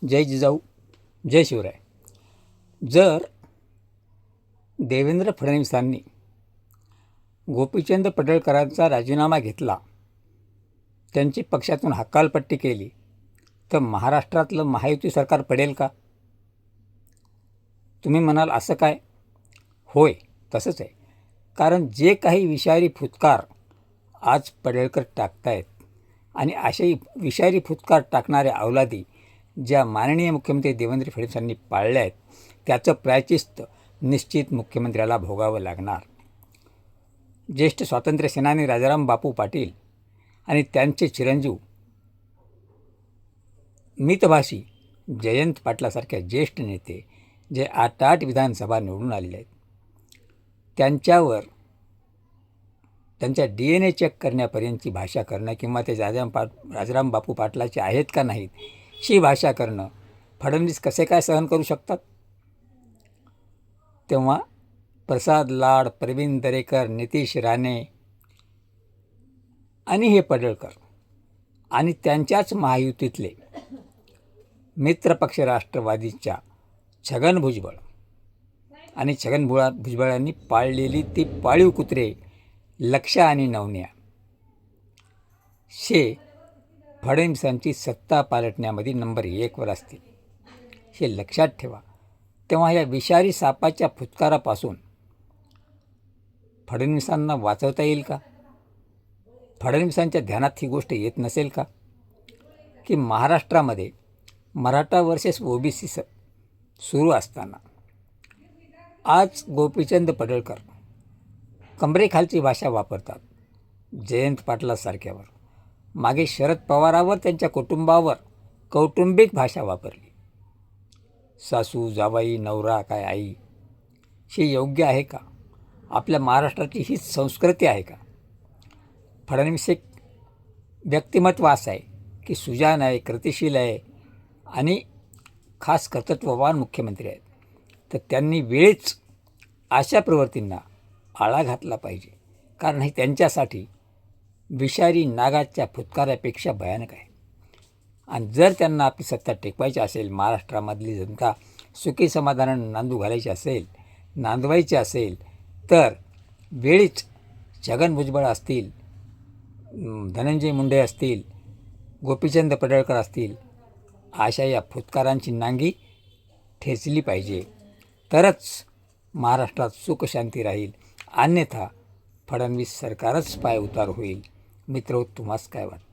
जय जिजाऊ, जय शिवराय. जर देवेंद्र फडणवीसांनी गोपीचंद पडळकरांचा राजीनामा घेतला, त्यांची पक्षातून हकालपट्टी केली, तर महाराष्ट्रातलं महायुती सरकार पडेल का? तुम्ही म्हणाल असं काय? होय, तसंच आहे. कारण जे काही विषारी फुतकार आज पडळकर टाकतायत आणि अशाही विषारी फुतकार टाकणाऱ्या अवलादी ज्या माननीय मुख्यमंत्री देवेंद्र फडणवीसांनी पाळल्या आहेत, त्याचं प्रायचित्त निश्चित मुख्यमंत्र्याला भोगावं लागणार. ज्येष्ठ स्वातंत्र्यसेनानी राजाराम बापू पाटील आणि त्यांचे चिरंजीव मितभाषी जयंत पाटलासारख्या ज्येष्ठ नेते जे 8 विधानसभा निवडून आलेले आहेत, त्यांच्यावर त्यांच्या DNA चेक करण्यापर्यंतची भाषा करणं किंवा ते राजाराम बापू पाटलाचे आहेत का नाहीत ही भाषा करणं फडणवीस कसे काय सहन करू शकतात? तेव्हा प्रसाद लाड, प्रवीण दरेकर, नितीश राणे आणि हे पडळकर आणि त्यांच्याच महायुतीतले मित्रपक्ष राष्ट्रवादीच्या छगन भुजबळ आणि छगन भुजबळांनी पाळलेली ती पाळीव कुत्रे लक्ष्या आणि नवन्या हे फडणवीसांची सत्ता पालटण्यामध्ये नंबर 1 वर असतील, हे लक्षात ठेवा. तेव्हा या विषारी सापाच्या फुतकारापासून फडणवीसांना वाचवता येईल का? फडणवीसांच्या ध्यानात ही गोष्ट येत नसेल का की महाराष्ट्रामध्ये मराठा वर्सेस OBC सुरू असताना आज गोपीचंद पडळकर कमरेखालची भाषा वापरतात जयंत पाटलासारख्यावर, मागे शरद पवारावर, त्यांच्या कुटुंबावर कौटुंबिक भाषा वापरली. सासू, जावाई, नवरा, काय आई, हे योग्य आहे का? आपल्या महाराष्ट्राची हीच संस्कृती आहे का? फडणवीस एक व्यक्तिमत्व असं आहे की सुजाण आहे, कृतिशील आहे आणि खास कर्तृत्ववान मुख्यमंत्री आहेत. तर त्यांनी वेळीच अशा प्रवृत्तींना आळा घातला पाहिजे, कारण हे त्यांच्यासाठी विषारी नागाच्या फुतकारापेक्षा भयानक आहे. आणि जर त्यांना आपली सत्ता टिकवायची असेल, महाराष्ट्रामधली जनता सुखी समाधानानं नांदवायची असेल तर वेळीच छगन भुजबळ असतील, धनंजय मुंडे असतील, गोपीचंद पडळकर असतील, अशा या फुतकारांची नांगी ठेचली पाहिजे. तरच महाराष्ट्रात सुखशांती राहील, अन्यथा फडणवीस सरकारच पाय उतार होईल. मित्र, तुम्हास काय वाटतं?